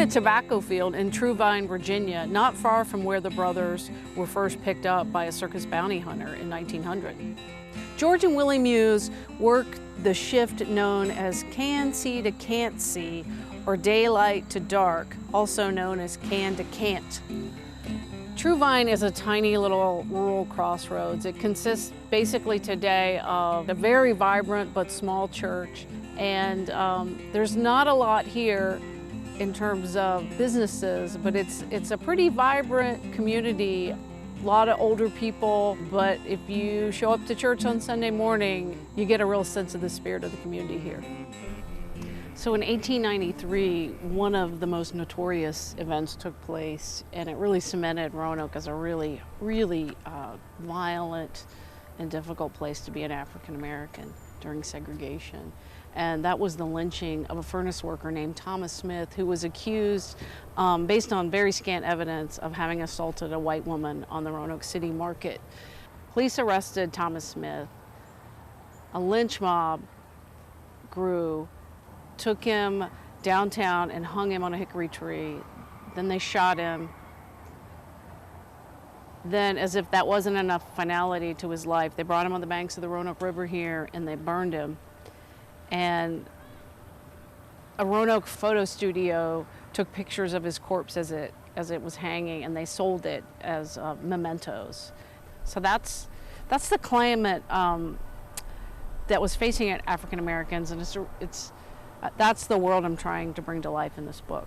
a tobacco field in Truevine, Virginia, not far from where the brothers were first picked up by a circus bounty hunter in 1900. George and Willie Muse worked the shift known as can see to can't see, or daylight to dark, also known as can to can't. Truevine is a tiny little rural crossroads. It consists basically today of a very vibrant but small church, and there's not a lot here in terms of businesses, but it's a pretty vibrant community. A lot of older people, but if you show up to church on Sunday morning, you get a real sense of the spirit of the community here. So in 1893, one of the most notorious events took place, and it really cemented Roanoke as a really violent and difficult place to be an African American during segregation. And that was the lynching of a furnace worker named Thomas Smith, who was accused, based on very scant evidence, of having assaulted a white woman on the Roanoke City Market. Police arrested Thomas Smith. A lynch mob grew, took him downtown and hung him on a hickory tree. Then they shot him. Then, as if that wasn't enough finality to his life, they brought him on the banks of the Roanoke River here and they burned him. And a Roanoke photo studio took pictures of his corpse as it was hanging, and they sold it as mementos. So that's the climate that was facing African Americans, and that's the world I'm trying to bring to life in this book.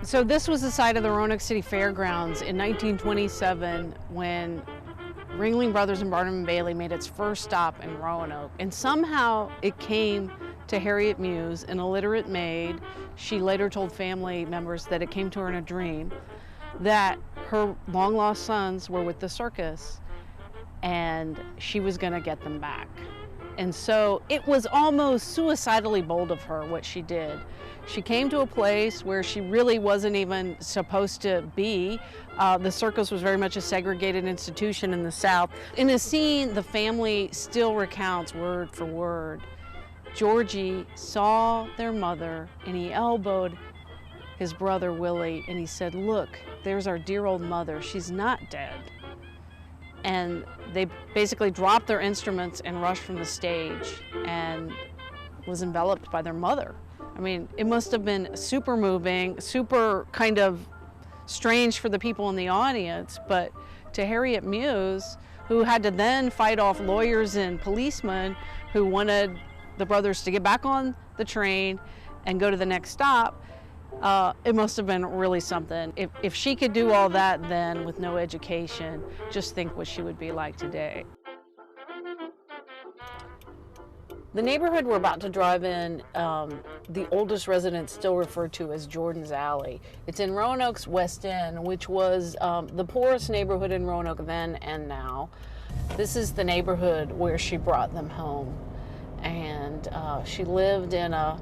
So this was the site of the Roanoke City Fairgrounds in 1927 when Ringling Brothers and Barnum and Bailey made its first stop in Roanoke, and somehow it came to Harriet Muse, an illiterate maid. She later told family members that it came to her in a dream that her long-lost sons were with the circus and she was going to get them back. And so it was almost suicidally bold of her what she did. She came to a place where she really wasn't even supposed to be. The circus was very much a segregated institution in the South. In a scene, the family still recounts word for word. Georgie saw their mother and he elbowed his brother Willie and he said, "Look, there's our dear old mother. She's not dead." And they basically dropped their instruments and rushed from the stage and was enveloped by their mother. I mean, it must have been super moving, super kind of strange for the people in the audience, but to Harriet Muse, who had to then fight off lawyers and policemen who wanted the brothers to get back on the train and go to the next stop, it must have been really something. If she could do all that then with no education, just think what she would be like today. The neighborhood we're about to drive in, the oldest residence still referred to as Jordan's Alley. It's in Roanoke's West End, which was the poorest neighborhood in Roanoke then and now. This is the neighborhood where she brought them home. And she lived in a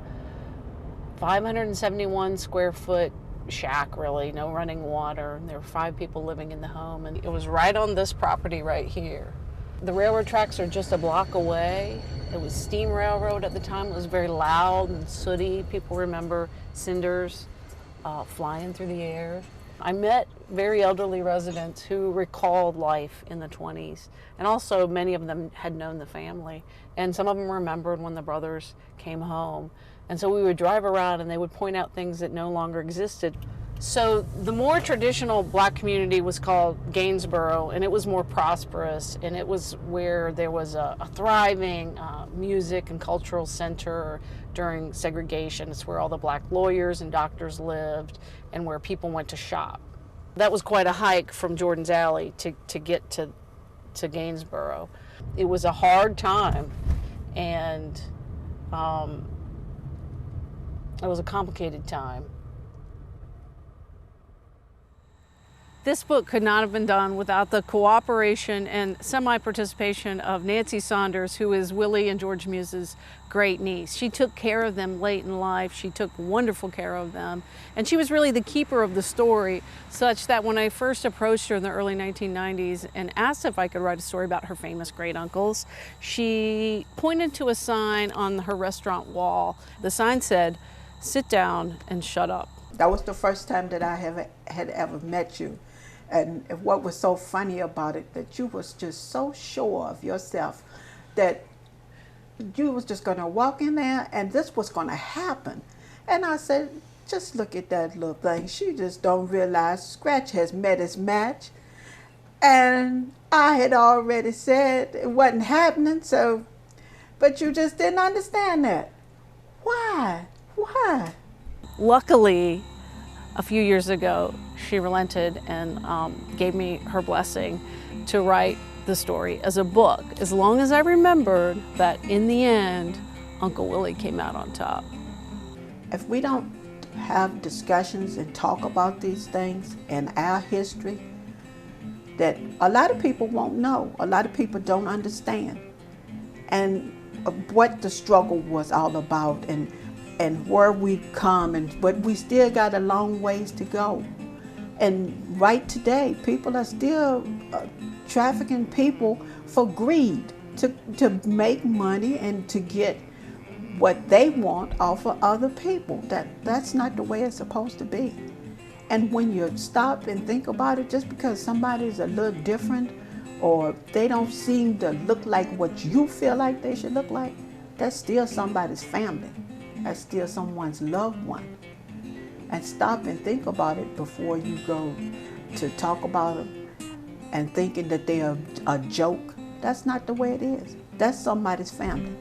571 square foot shack, really, no running water. There were 5 people living in the home, and it was right on this property right here. The railroad tracks are just a block away. It was steam railroad at the time. It was very loud and sooty. People remember cinders flying through the air. I met very elderly residents who recalled life in the 20s, and also many of them had known the family, and some of them remembered when the brothers came home. And so we would drive around and they would point out things that no longer existed. So the more traditional black community was called Gainsboro, and it was more prosperous, and it was where there was a thriving music and cultural center during segregation. It's where all the black lawyers and doctors lived and where people went to shop. That was quite a hike from Jordan's Alley to get to Gainsboro. It was a hard time, and it was a complicated time. This book could not have been done without the cooperation and semi-participation of Nancy Saunders, who is Willie and George Muse's great niece. She took care of them late in life. She took wonderful care of them. And she was really the keeper of the story, such that when I first approached her in the early 1990s and asked if I could write a story about her famous great uncles, she pointed to a sign on her restaurant wall. The sign said, "Sit down and shut up." That was the first time that I had ever met you. And what was so funny about it, that you was just so sure of yourself that you was just going to walk in there and this was going to happen. And I said, just look at that little thing. She just don't realize Scratch has met his match. And I had already said it wasn't happening, so, but you just didn't understand that. Why? Why? Luckily, a few years ago, she relented and gave me her blessing to write the story as a book, as long as I remembered that in the end, Uncle Willie came out on top. If we don't have discussions and talk about these things and our history, that a lot of people won't know, a lot of people don't understand, and what the struggle was all about, and where we've come, but we still got a long ways to go. And right today, people are still trafficking people for greed, to make money and to get what they want off of other people. That's not the way it's supposed to be. And when you stop and think about it, just because somebody's a little different or they don't seem to look like what you feel like they should look like, that's still somebody's family. That's still someone's loved one. And stop and think about it before you go to talk about them and thinking that they're a joke. That's not the way it is. That's somebody's family.